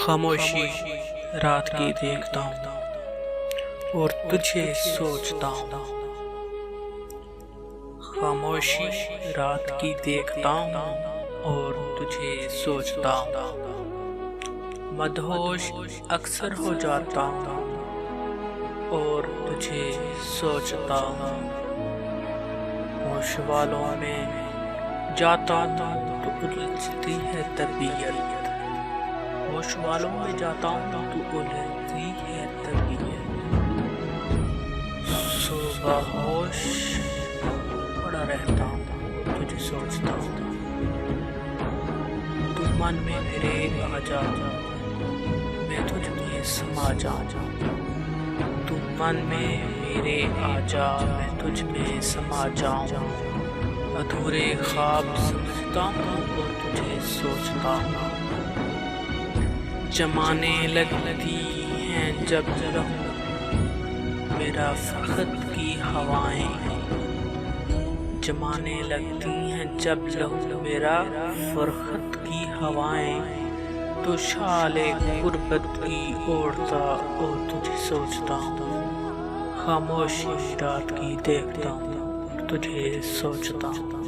खामोशी रात की देखता हूँ और तुझे सोचता हूँ। खामोशी रात की देखता हूँ और तुझे सोचता हूँ। मदहोश अक्सर हो जाता हूँ और तुझे सोचता हूँ। होश वालों में जाता हूँ तो उलझती है तबीयत। होश वालों में जाता हूँ तो उलझती है तबीयत। सुबह होश पड़ा रहता हूँ, तुझे सोचता हूँ। तू मन में मेरे आ जा, मैं तुझ में समा जाऊँ। तू मन में मेरे आ जा, मैं तुझ में समा जाऊँ। अधूरे ख्वाब समझता हूँ और तुझे सोचता हूँ। जमाने लगती हैं जब लहू मेरा फखत की हवाएं। जमाने लगती हैं जब लहू मेरा फरखत की हवाएं। तो शाले गुर्बत की ओढ़ता और तुझे सोचता हूँ। खामोशी रात की देखता हूँ और तुझे सोचता हूँ।